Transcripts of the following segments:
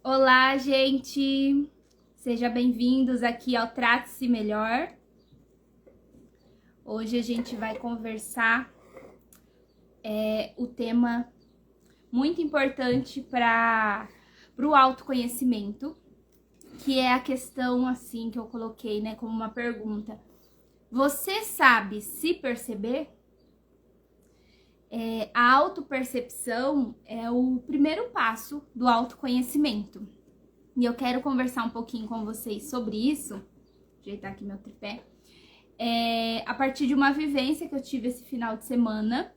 Olá, gente! Sejam bem-vindos aqui ao Trate-se Melhor. Hoje a gente vai conversar o tema muito importante para o autoconhecimento, que é a questão assim que eu coloquei, né, como uma pergunta. Você sabe se perceber? A autopercepção é o primeiro passo do autoconhecimento. E eu quero conversar um pouquinho com vocês sobre isso. Ajeitar aqui meu tripé. A partir de uma vivência que eu tive esse final de semana,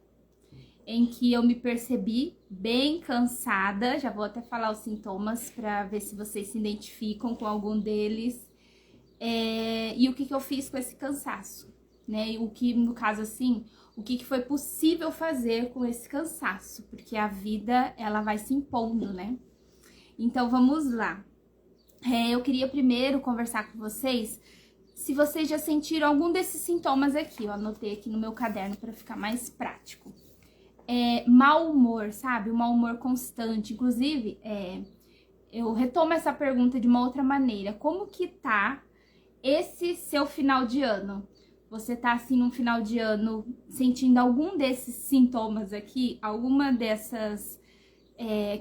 em que eu me percebi bem cansada. Já vou até falar os sintomas para ver se vocês se identificam com algum deles. E o que eu fiz com esse cansaço, né? O que, no caso assim, o que foi possível fazer com esse cansaço, porque a vida, ela vai se impondo, né? Então, vamos lá. Eu queria primeiro conversar com vocês se vocês já sentiram algum desses sintomas aqui. Eu anotei aqui no meu caderno para ficar mais prático. Mau humor, sabe? Um mau humor constante. Inclusive, eu retomo essa pergunta de uma outra maneira. Como que tá esse seu final de ano? Você tá assim num final de ano sentindo algum desses sintomas aqui? Alguma dessas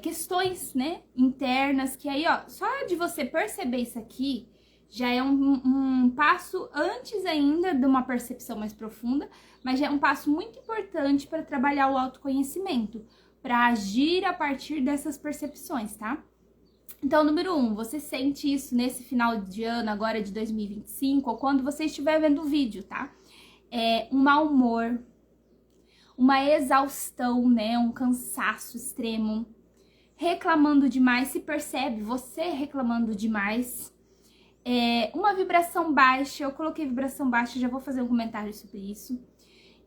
questões, né, internas, que aí, ó, só de você perceber isso aqui, já é um passo antes ainda de uma percepção mais profunda, mas já é um passo muito importante para trabalhar o autoconhecimento, para agir a partir dessas percepções, tá? Então, número 1, você sente isso nesse final de ano, agora de 2025, ou quando você estiver vendo o vídeo, tá? Um mau humor, uma exaustão, né? Um cansaço extremo, reclamando demais, se percebe você reclamando demais, uma vibração baixa, eu coloquei vibração baixa, já vou fazer um comentário sobre isso,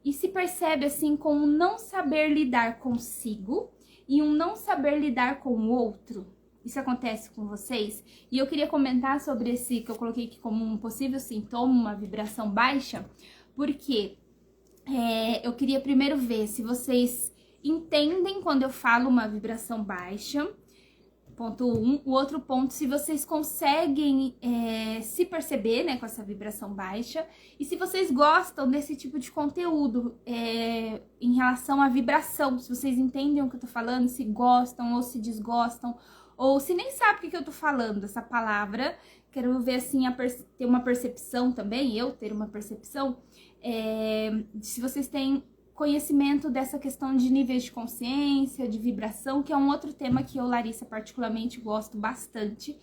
e se percebe assim com um não saber lidar consigo e um não saber lidar com o outro. Isso acontece com vocês? E eu queria comentar sobre esse que eu coloquei aqui como um possível sintoma, uma vibração baixa, porque eu queria primeiro ver se vocês entendem quando eu falo uma vibração baixa, ponto 1. O outro ponto, se vocês conseguem se perceber, né, com essa vibração baixa, e se vocês gostam desse tipo de conteúdo em relação à vibração, se vocês entendem o que eu tô falando, se gostam ou se desgostam, ou se nem sabe o que eu tô falando, essa palavra. Quero ver, assim, ter uma percepção também, eu ter uma percepção, se vocês têm conhecimento dessa questão de níveis de consciência, de vibração, que é um outro tema que eu, Larissa, particularmente gosto bastante.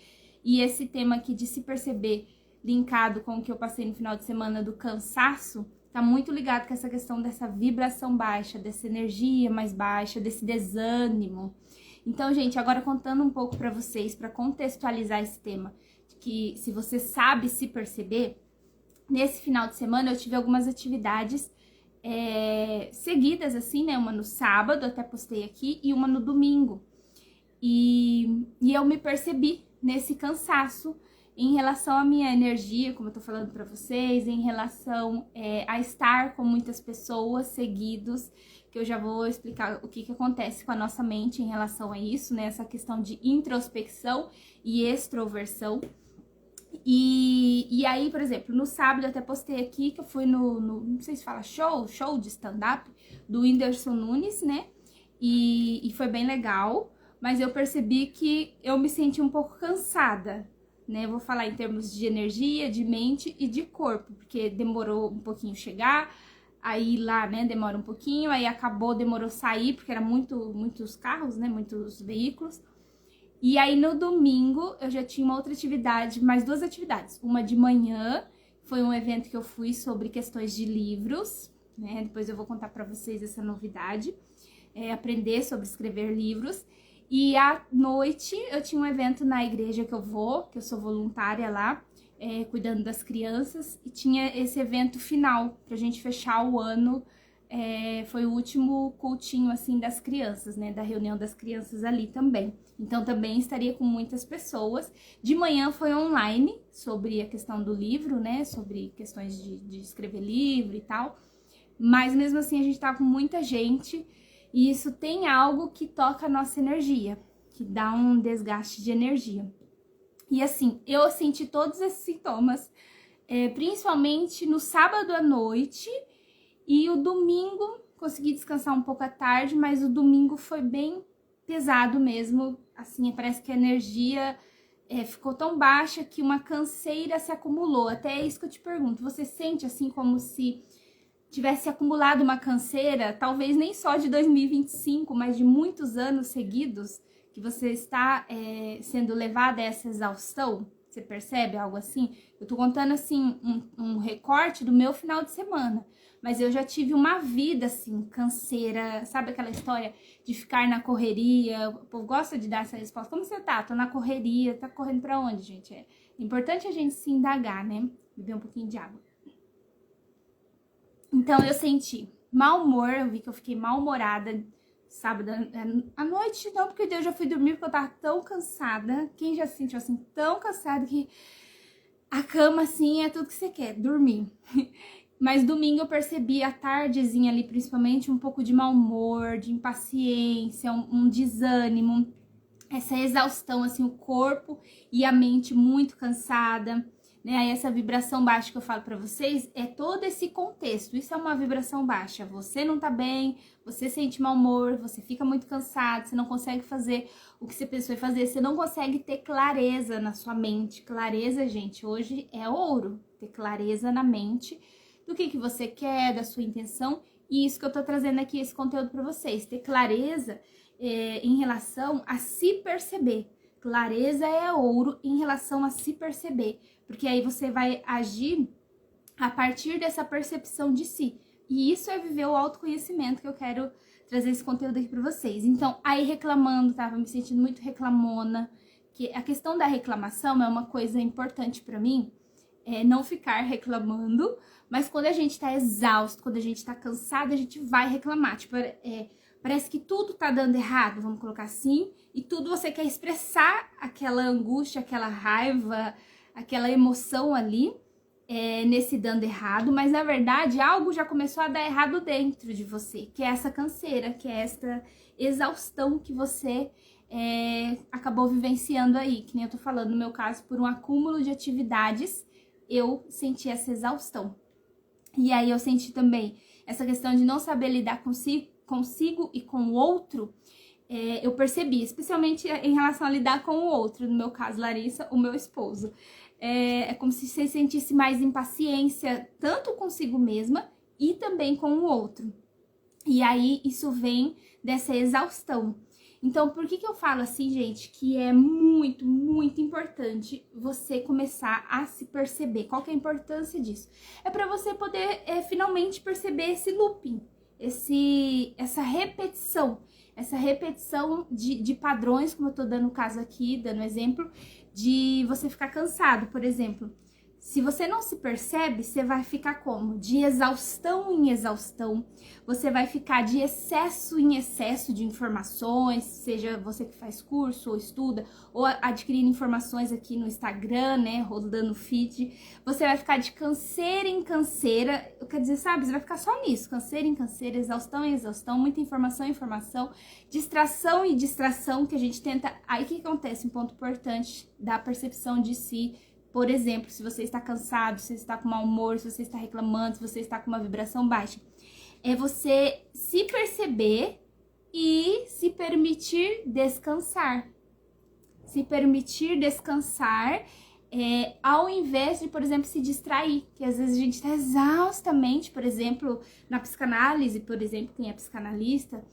E esse tema aqui de se perceber linkado com o que eu passei no final de semana do cansaço, tá muito ligado com essa questão dessa vibração baixa, dessa energia mais baixa, desse desânimo. Então, gente, agora contando um pouco pra vocês, pra contextualizar esse tema, que se você sabe se perceber, nesse final de semana eu tive algumas atividades seguidas, assim, né? Uma no sábado, até postei aqui, e uma no domingo. E eu me percebi nesse cansaço em relação à minha energia, como eu tô falando pra vocês, em relação a estar com muitas pessoas seguidos, que eu já vou explicar o que acontece com a nossa mente em relação a isso, né? Essa questão de introspecção e extroversão. E aí, por exemplo, no sábado eu até postei aqui que eu fui no não sei se fala show de stand-up do Whindersson Nunes, né? E foi bem legal, mas eu percebi que eu me senti um pouco cansada, né? Eu vou falar em termos de energia, de mente e de corpo, porque demorou um pouquinho chegar, aí lá, né, demora um pouquinho, aí demorou sair, porque era muitos carros, né, muitos veículos. E aí no domingo eu já tinha uma outra atividade, mais duas atividades. Uma de manhã, foi um evento que eu fui sobre questões de livros, né? Depois eu vou contar pra vocês essa novidade, aprender sobre escrever livros. E à noite eu tinha um evento na igreja que eu sou voluntária lá, cuidando das crianças, e tinha esse evento final pra gente fechar o ano. Foi o último cultinho, assim, das crianças, né? Da reunião das crianças ali também. Então, também estaria com muitas pessoas. De manhã foi online, sobre a questão do livro, né? Sobre questões de escrever livro e tal. Mas, mesmo assim, a gente tá com muita gente. E isso tem algo que toca a nossa energia. que dá um desgaste de energia. E assim, eu senti todos esses sintomas, principalmente no sábado à noite e o domingo, consegui descansar um pouco à tarde, mas o domingo foi bem pesado mesmo, assim, parece que a energia ficou tão baixa que uma canseira se acumulou. Até é isso que eu te pergunto, você sente assim como se tivesse acumulado uma canseira, talvez nem só de 2025, mas de muitos anos seguidos, que você está sendo levada a essa exaustão? Você percebe algo assim? Eu tô contando assim um recorte do meu final de semana, mas eu já tive uma vida assim, canseira, sabe aquela história de ficar na correria? O povo gosta de dar essa resposta. Como você tá? Tô na correria. Tá correndo pra onde, gente? É importante a gente se indagar, né? Beber um pouquinho de água. Então eu senti mau humor, eu vi que eu fiquei mal-humorada sábado à noite, não, porque eu já fui dormir porque eu tava tão cansada. Quem já se sentiu assim, tão cansada que a cama, assim, é tudo que você quer, dormir. Mas domingo eu percebi à tardezinha ali, principalmente, um pouco de mau humor, de impaciência, um desânimo, essa exaustão, assim, o corpo e a mente muito cansada, né? Aí essa vibração baixa que eu falo pra vocês é todo esse contexto. Isso é uma vibração baixa. Você não tá bem, você sente mau humor, você fica muito cansado, você não consegue fazer o que você pensou em fazer, você não consegue ter clareza na sua mente. Clareza, gente, hoje é ouro. Ter clareza na mente do que você quer, da sua intenção. E isso que eu tô trazendo aqui, esse conteúdo pra vocês. Ter clareza em relação a se perceber. Clareza é ouro em relação a se perceber, porque aí você vai agir a partir dessa percepção de si. E isso é viver o autoconhecimento, que eu quero trazer esse conteúdo aqui pra vocês. Então, aí reclamando, tava me sentindo muito reclamona, que a questão da reclamação é uma coisa importante pra mim, não ficar reclamando, mas quando a gente tá exausto, quando a gente tá cansado, a gente vai reclamar, tipo, parece que tudo tá dando errado, vamos colocar assim, e tudo você quer expressar aquela angústia, aquela raiva, aquela emoção ali, nesse dando errado, mas na verdade algo já começou a dar errado dentro de você, que é essa canseira, que é essa exaustão que você acabou vivenciando aí, que nem eu tô falando, no meu caso, por um acúmulo de atividades, eu senti essa exaustão. E aí eu senti também essa questão de não saber lidar consigo e com o outro, eu percebi, especialmente em relação a lidar com o outro, no meu caso, Larissa, o meu esposo. É como se você sentisse mais impaciência, tanto consigo mesma e também com o outro. E aí, isso vem dessa exaustão. Então, por que eu falo assim, gente, que é muito, muito importante você começar a se perceber? Qual que é a importância disso? É para você poder finalmente perceber esse looping, essa repetição de padrões, como eu tô dando o caso aqui, dando exemplo, de você ficar cansado, por exemplo. Se você não se percebe, você vai ficar como? De exaustão em exaustão, você vai ficar de excesso em excesso de informações, seja você que faz curso ou estuda, ou adquirindo informações aqui no Instagram, né, rodando feed, você vai ficar de canseira em canseira, quer dizer, sabe, você vai ficar só nisso, canseira em canseira, exaustão em exaustão, muita informação em informação, distração em distração, que a gente tenta, aí o que acontece? Um ponto importante da percepção de si. Por exemplo, se você está cansado, se você está com mau humor, se você está reclamando, se você está com uma vibração baixa, é você se perceber e se permitir descansar. Se permitir descansar, ao invés de, por exemplo, se distrair. Que às vezes a gente está exaustamente, por exemplo, na psicanálise, por exemplo, quem é psicanalista,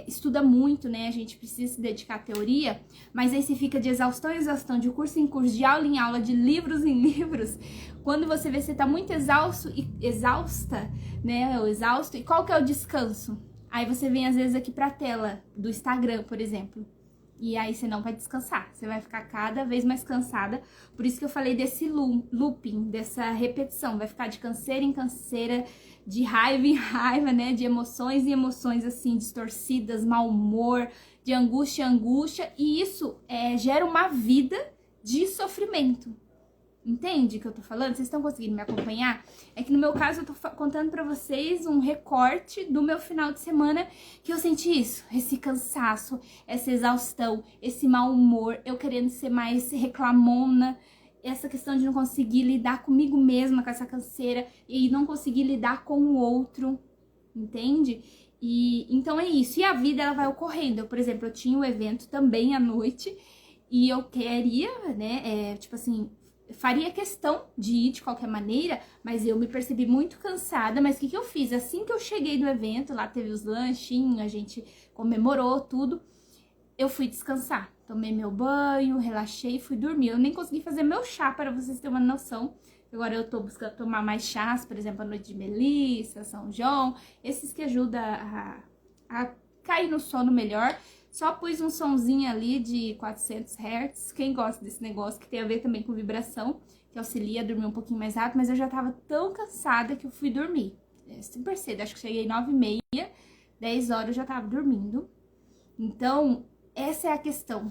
estuda muito, né? A gente precisa se dedicar à teoria, mas aí se fica de exaustão em exaustão, de curso em curso, de aula em aula, de livros em livros. Quando você vê, você tá muito exausta, né? Ou exausto, e qual que é o descanso? Aí você vem às vezes aqui pra tela do Instagram, por exemplo. E aí você não vai descansar, você vai ficar cada vez mais cansada. Por isso que eu falei desse looping, dessa repetição. Vai ficar de canseira em canseira, de raiva em raiva, né? De emoções em emoções, assim, distorcidas, mau humor, de angústia em angústia. E isso gera uma vida de sofrimento. Entende o que eu tô falando? Vocês estão conseguindo me acompanhar? É que no meu caso eu tô contando pra vocês um recorte do meu final de semana que eu senti isso, esse cansaço, essa exaustão, esse mau humor, eu querendo ser mais reclamona, essa questão de não conseguir lidar comigo mesma com essa canseira e não conseguir lidar com o outro, entende? E então é isso. E a vida ela vai ocorrendo. Eu, por exemplo, eu tinha um evento também à noite e eu queria, né, tipo assim, faria questão de ir de qualquer maneira, mas eu me percebi muito cansada. Mas o que eu fiz? Assim que eu cheguei do evento, lá teve os lanchinhos, a gente comemorou tudo, eu fui descansar. Tomei meu banho, relaxei e fui dormir. Eu nem consegui fazer meu chá, para vocês terem uma noção. Agora eu tô buscando tomar mais chás, por exemplo, a noite de Melissa, São João, esses que ajudam a cair no sono melhor. Só pus um sonzinho ali de 400 Hz, quem gosta desse negócio, que tem a ver também com vibração, que auxilia a dormir um pouquinho mais rápido, mas eu já tava tão cansada que eu fui dormir. Super cedo, acho que cheguei 9h30, 10 horas eu já tava dormindo. Então, essa é a questão.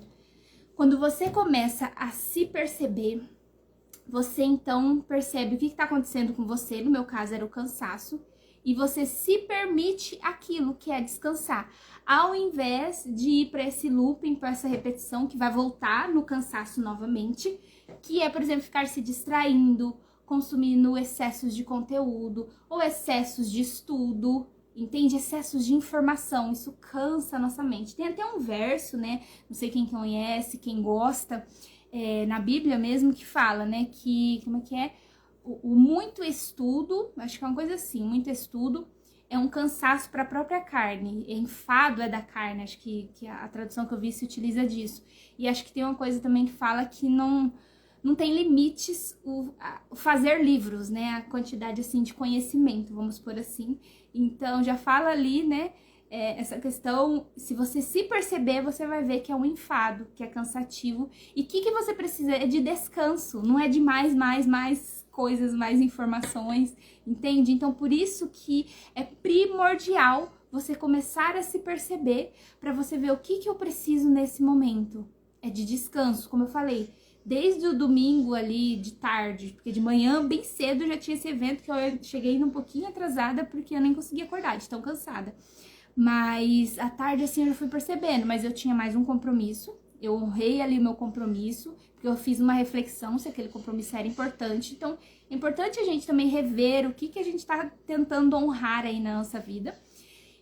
Quando você começa a se perceber, você então percebe o que está acontecendo com você, no meu caso era o cansaço, e você se permite aquilo que é descansar, ao invés de ir para esse looping, para essa repetição que vai voltar no cansaço novamente, que é, por exemplo, ficar se distraindo, consumindo excessos de conteúdo ou excessos de estudo, entende? Excessos de informação, isso cansa a nossa mente. Tem até um verso, né? Não sei quem conhece, quem gosta, na Bíblia mesmo, que fala, né? Que, como é que é? O muito estudo, acho que é uma coisa assim, muito estudo é um cansaço para a própria carne, enfado é da carne, acho que a tradução que eu vi se utiliza disso. E acho que tem uma coisa também que fala que não tem limites o fazer livros, né, a quantidade assim de conhecimento, vamos por assim. Então já fala ali, né, essa questão, se você se perceber, você vai ver que é um enfado, que é cansativo. E o que você precisa é de descanso, não é de mais coisas, mais informações, entende? Então, por isso que é primordial você começar a se perceber para você ver o que eu preciso nesse momento. É de descanso, como eu falei, desde o domingo ali de tarde, porque de manhã, bem cedo, já tinha esse evento que eu cheguei um pouquinho atrasada porque eu nem conseguia acordar, de tão cansada. Mas à tarde, assim, eu já fui percebendo, mas eu tinha mais um compromisso, eu honrei ali o meu compromisso, porque eu fiz uma reflexão se aquele compromisso era importante. Então, é importante a gente também rever o que a gente tá tentando honrar aí na nossa vida.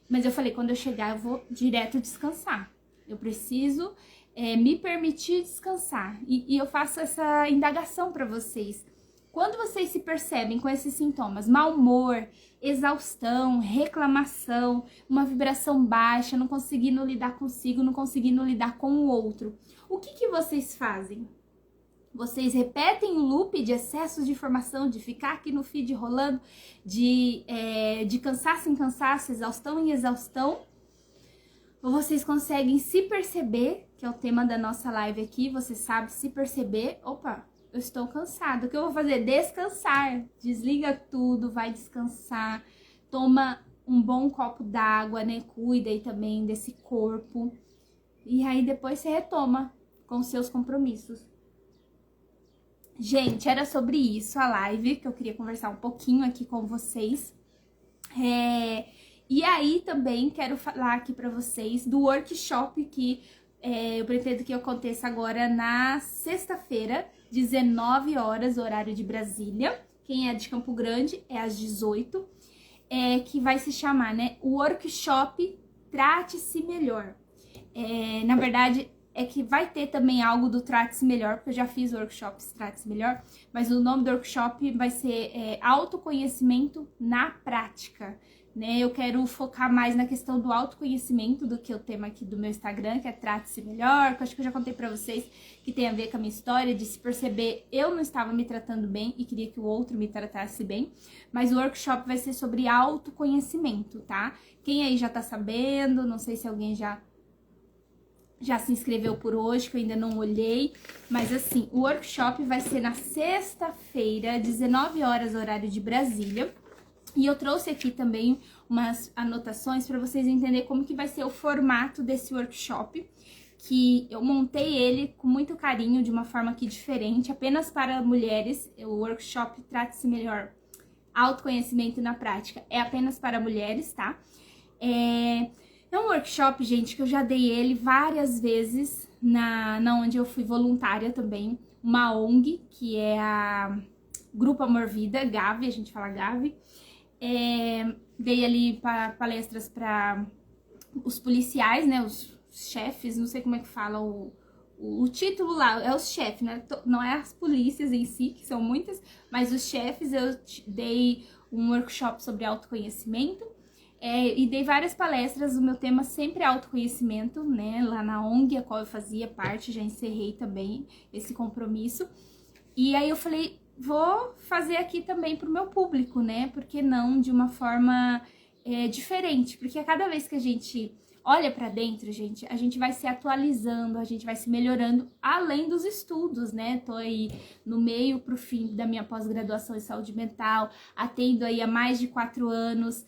Mas eu falei, quando eu chegar, eu vou direto descansar. Eu preciso me permitir descansar. E eu faço essa indagação para vocês. Quando vocês se percebem com esses sintomas, mau humor, exaustão, reclamação, uma vibração baixa, não conseguindo lidar consigo, não conseguindo lidar com o outro, o que vocês fazem? Vocês repetem o loop de excessos de informação, de ficar aqui no feed rolando, de cansaço em cansaço, exaustão em exaustão? Ou vocês conseguem se perceber, que é o tema da nossa live aqui, você sabe se perceber, opa, eu estou cansado, o que eu vou fazer? Descansar, desliga tudo, vai descansar, toma um bom copo d'água, né, cuida aí também desse corpo, e aí depois você retoma com seus compromissos. Gente, era sobre isso a live, que eu queria conversar um pouquinho aqui com vocês. E aí também quero falar aqui pra vocês do workshop que eu pretendo que aconteça agora na sexta-feira, 19 horas, horário de Brasília. Quem é de Campo Grande é às 18, que vai se chamar, né, o workshop Trate-se Melhor. Na verdade, é que vai ter também algo do Trate-se Melhor, porque eu já fiz workshops Trate-se Melhor, mas o nome do workshop vai ser Autoconhecimento na Prática, né? Eu quero focar mais na questão do autoconhecimento do que o tema aqui do meu Instagram, que é Trate-se Melhor, que eu acho que eu já contei pra vocês, que tem a ver com a minha história de se perceber eu não estava me tratando bem e queria que o outro me tratasse bem, mas o workshop vai ser sobre autoconhecimento, tá? Quem aí já tá sabendo, não sei se alguém já se inscreveu por hoje, que eu ainda não olhei, mas assim, o workshop vai ser na sexta-feira, 19 horas, horário de Brasília, e eu trouxe aqui também umas anotações para vocês entenderem como que vai ser o formato desse workshop, que eu montei ele com muito carinho, de uma forma aqui diferente, apenas para mulheres. O workshop Trate-se Melhor, Autoconhecimento na Prática, é apenas para mulheres, tá? É um workshop, gente, que eu já dei ele várias vezes na onde eu fui voluntária também, uma ONG, que é a Grupo Amor Vida, Gavi, a gente fala Gavi. Dei ali palestras para os policiais, né, os chefes, não sei como é que fala o título lá, é os chefes, né? Não é as polícias em si, que são muitas, mas os chefes. Eu dei um workshop sobre autoconhecimento e dei várias palestras. O meu tema sempre é autoconhecimento, né? Lá na ONG, a qual eu fazia parte, já encerrei também esse compromisso. E aí eu falei, vou fazer aqui também pro meu público, né? Por que não de uma forma diferente? Porque a cada vez que a gente olha pra dentro, gente, a gente vai se atualizando, a gente vai se melhorando, além dos estudos, né? Tô aí no meio pro fim da minha pós-graduação em saúde mental, atendo aí há mais de 4 anos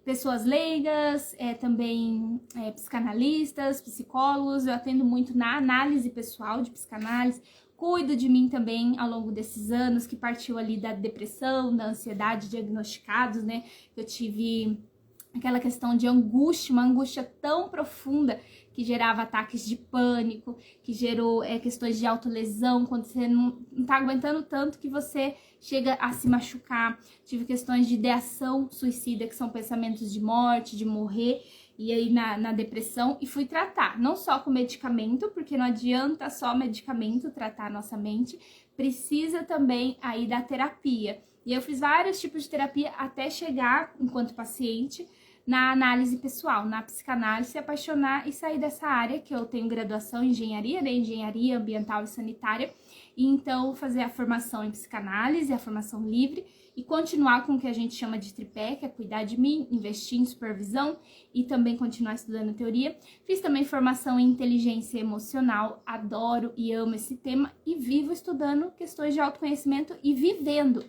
pessoas leigas, também psicanalistas, psicólogos. Eu atendo muito na análise pessoal de psicanálise, cuido de mim também ao longo desses anos, que partiu ali da depressão, da ansiedade diagnosticados, né? Eu tive aquela questão de angústia, uma angústia tão profunda que gerava ataques de pânico, que gerou questões de autolesão, quando você não tá aguentando tanto que você chega a se machucar. Tive questões de ideação suicida, que são pensamentos de morte, de morrer, e aí na depressão, e fui tratar, não só com medicamento, porque não adianta só medicamento tratar a nossa mente, precisa também aí da terapia. E eu fiz vários tipos de terapia até chegar, enquanto paciente, na análise pessoal, na psicanálise, se apaixonar e sair dessa área, que eu tenho graduação em engenharia, né? Engenharia ambiental e sanitária, e então fazer a formação em psicanálise, a formação livre, e continuar com o que a gente chama de tripé, que é cuidar de mim, investir em supervisão e também continuar estudando teoria. Fiz também formação em inteligência emocional, adoro e amo esse tema, e vivo estudando questões de autoconhecimento e vivendo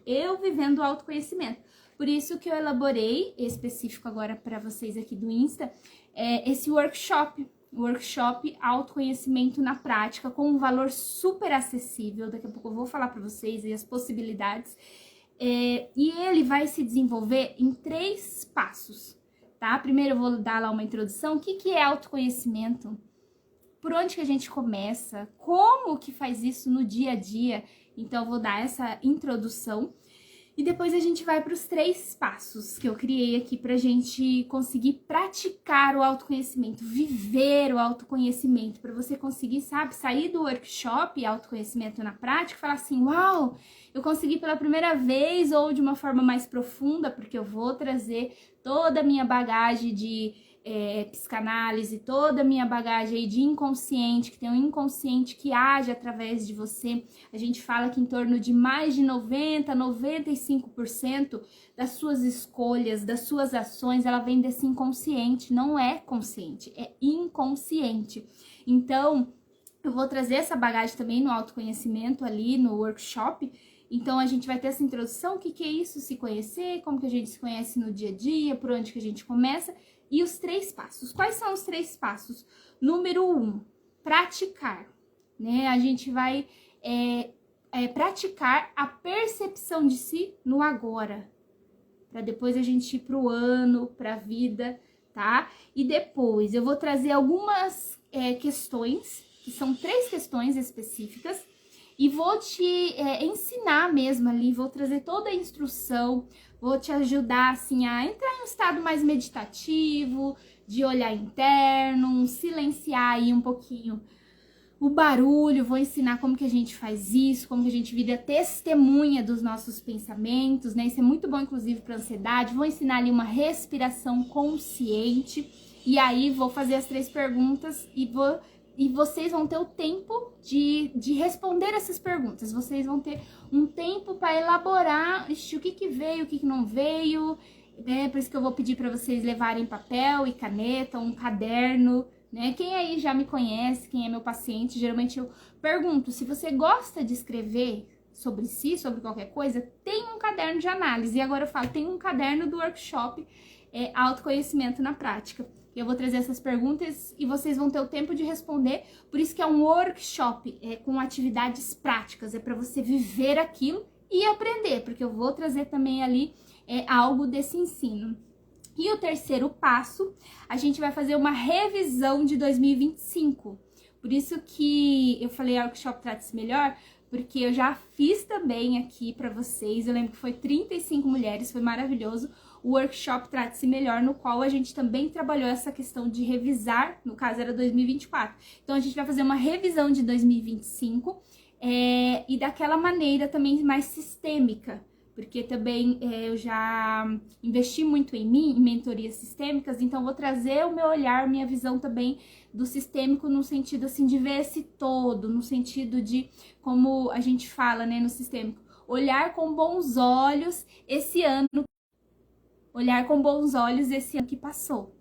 o autoconhecimento. Por isso que eu elaborei, específico agora para vocês aqui do Insta, esse workshop Autoconhecimento na Prática, com um valor super acessível. Daqui a pouco eu vou falar para vocês aí as possibilidades. E ele vai se desenvolver em 3 passos, tá? Primeiro eu vou dar lá uma introdução, o que é autoconhecimento, por onde que a gente começa, como que faz isso no dia a dia. Então eu vou dar essa introdução. E depois a gente vai para os 3 passos que eu criei aqui pra gente conseguir praticar o autoconhecimento, viver o autoconhecimento, para você conseguir, sabe, sair do workshop Autoconhecimento na Prática e falar assim, uau, eu consegui pela primeira vez, ou de uma forma mais profunda, porque eu vou trazer toda a minha bagagem de psicanálise, toda a minha bagagem aí de inconsciente, que tem um inconsciente que age através de você. A gente fala que em torno de mais de 95% das suas escolhas, das suas ações, ela vem desse inconsciente, não é consciente, é inconsciente. Então, eu vou trazer essa bagagem também no autoconhecimento ali no workshop. Então, a gente vai ter essa introdução, o que é isso, se conhecer, como que a gente se conhece no dia a dia, por onde que a gente começa. E os 3 passos. Quais são os 3 passos? Número 1, praticar, né? A gente vai praticar a percepção de si no agora, para depois a gente ir pro ano, pra vida, tá? E depois eu vou trazer algumas questões, que são 3 questões específicas, e vou te ensinar mesmo ali, vou trazer toda a instrução, vou te ajudar, assim, a entrar em um estado mais meditativo, de olhar interno, silenciar aí um pouquinho o barulho, vou ensinar como que a gente faz isso, como que a gente vira testemunha dos nossos pensamentos, né? Isso é muito bom, inclusive, para ansiedade. Vou ensinar ali uma respiração consciente, e aí vou fazer as 3 perguntas e vocês vão ter o tempo de responder essas perguntas. Vocês vão ter um tempo para elaborar o que veio, o que não veio, né? Por isso que eu vou pedir para vocês levarem papel e caneta, um caderno, né? Quem aí já me conhece, quem é meu paciente, geralmente eu pergunto, se você gosta de escrever sobre si, sobre qualquer coisa, tem um caderno de análise. E agora eu falo, tem um caderno do workshop Autoconhecimento na Prática. Eu vou trazer essas perguntas e vocês vão ter o tempo de responder. Por isso que é um workshop, com atividades práticas. É para você viver aquilo e aprender, porque eu vou trazer também ali algo desse ensino. E o terceiro passo, a gente vai fazer uma revisão de 2025. Por isso que eu falei workshop Trate-se Melhor, porque eu já fiz também aqui para vocês. Eu lembro que foi 35 mulheres, foi maravilhoso. O workshop Trate-se Melhor, no qual a gente também trabalhou essa questão de revisar, no caso era 2024. Então a gente vai fazer uma revisão de 2025 e daquela maneira também mais sistêmica. Porque também eu já investi muito em mim, em mentorias sistêmicas, então vou trazer o meu olhar, minha visão também do sistêmico no sentido assim de ver esse todo, no sentido de, como a gente fala, né, no sistêmico, olhar com bons olhos esse ano que passou.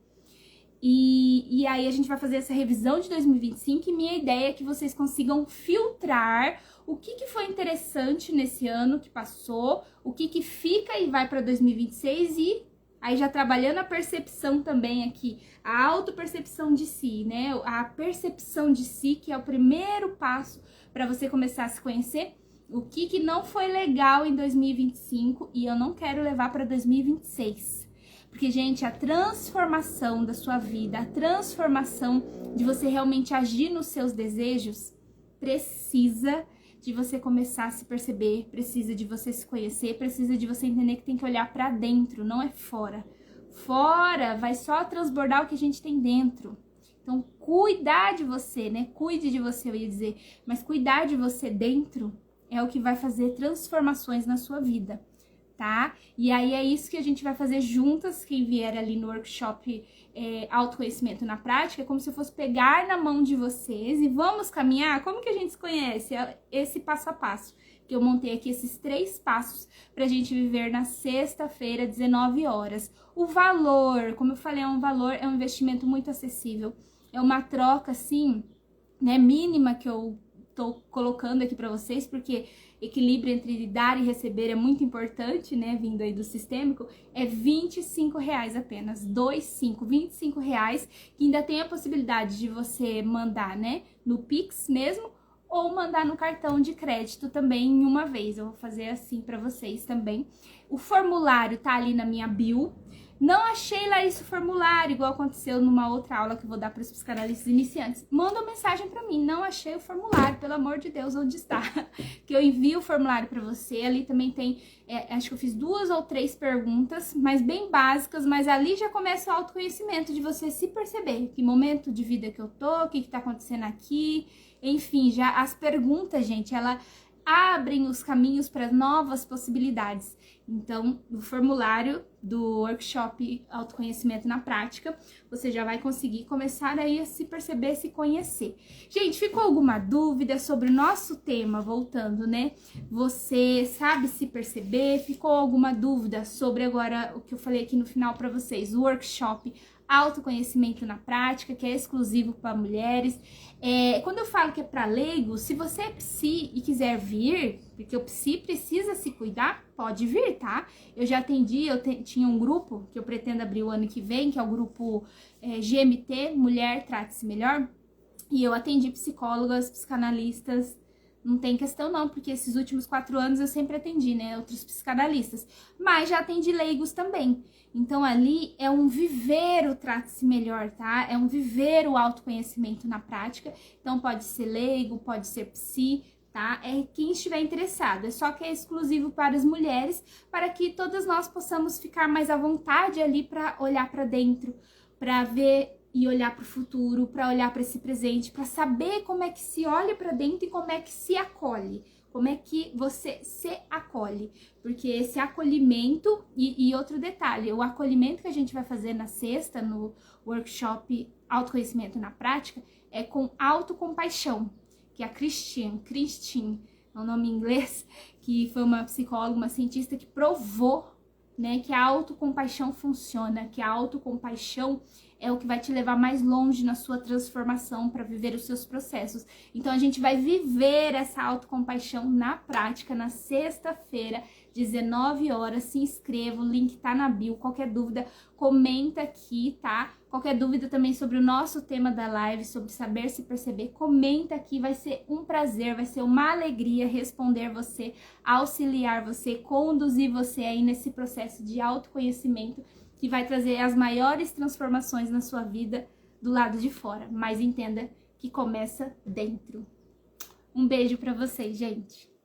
E aí a gente vai fazer essa revisão de 2025 e minha ideia é que vocês consigam filtrar o que foi interessante nesse ano que passou, o que fica e vai para 2026 e aí já trabalhando a percepção também aqui, a autopercepção de si, né? A percepção de si, que é o primeiro passo para você começar a se conhecer, o que não foi legal em 2025 e eu não quero levar para 2026. Porque, gente, a transformação da sua vida, a transformação de você realmente agir nos seus desejos, precisa de você começar a se perceber, precisa de você se conhecer, precisa de você entender que tem que olhar pra dentro, não é fora. Fora vai só transbordar o que a gente tem dentro. Então, cuidar de você, né? Cuide de você, eu ia dizer. Mas cuidar de você dentro é o que vai fazer transformações na sua vida. Tá? E aí é isso que a gente vai fazer juntas, quem vier ali no workshop Autoconhecimento na Prática, é como se eu fosse pegar na mão de vocês e vamos caminhar. Como que a gente se conhece? Esse passo a passo, que eu montei aqui, esses 3 passos pra gente viver na sexta-feira, 19 horas. O valor, como eu falei, é um investimento muito acessível, é uma troca, assim, né, mínima que eu tô colocando aqui pra vocês, porque equilíbrio entre dar e receber é muito importante, né, vindo aí do sistêmico, é R$25 apenas, 25, R$25, que ainda tem a possibilidade de você mandar, né, no Pix mesmo, ou mandar no cartão de crédito também em uma vez. Eu vou fazer assim pra vocês também. O formulário tá ali na minha bio. Não achei, Larissa, o formulário, igual aconteceu numa outra aula que eu vou dar para os psicanalistas iniciantes. Manda uma mensagem para mim, não achei o formulário, pelo amor de Deus, onde está? Que eu envio o formulário para você, ali também tem, acho que eu fiz 2 ou 3 perguntas, mas bem básicas, mas ali já começa o autoconhecimento de você se perceber, que momento de vida que eu tô, o que tá acontecendo aqui, enfim, já as perguntas, gente, ela abrem os caminhos para novas possibilidades. Então, no formulário do workshop Autoconhecimento na Prática, você já vai conseguir começar aí a se perceber, se conhecer. Gente, ficou alguma dúvida sobre o nosso tema, voltando, né? Você sabe se perceber? Ficou alguma dúvida sobre agora o que eu falei aqui no final para vocês, o workshop Autoconhecimento na Prática, que é exclusivo para mulheres. Quando eu falo que é para leigos, se você é psi e quiser vir, porque o psi precisa se cuidar, pode vir, tá? Eu já atendi, tinha um grupo que eu pretendo abrir o ano que vem, que é o grupo GMT, Mulher Trate-se Melhor, e eu atendi psicólogas, psicanalistas. Não tem questão não, porque esses últimos 4 anos eu sempre atendi, né, outros psicanalistas. Mas já atendi leigos também. Então ali é um viver o Trate-se Melhor, tá? É um viver o autoconhecimento na prática. Então pode ser leigo, pode ser psi, tá? É quem estiver interessado. É só que é exclusivo para as mulheres, para que todas nós possamos ficar mais à vontade ali para olhar para dentro, para ver e olhar para o futuro, para olhar para esse presente, para saber como é que se olha para dentro e como é que se acolhe, como é que você se acolhe, porque esse acolhimento, e outro detalhe, o acolhimento que a gente vai fazer na sexta, no workshop Autoconhecimento na Prática, é com autocompaixão, que a Christine, é o nome em inglês, que foi uma psicóloga, uma cientista que provou, né, que a autocompaixão funciona, que a autocompaixão é o que vai te levar mais longe na sua transformação para viver os seus processos. Então a gente vai viver essa autocompaixão na prática na sexta-feira, 19 horas. Se inscreva, o link tá na bio. Qualquer dúvida, comenta aqui, tá? Qualquer dúvida também sobre o nosso tema da live, sobre saber se perceber, comenta aqui. Vai ser um prazer, vai ser uma alegria responder você, auxiliar você, conduzir você aí nesse processo de autoconhecimento que vai trazer as maiores transformações na sua vida do lado de fora. Mas entenda que começa dentro. Um beijo pra vocês, gente!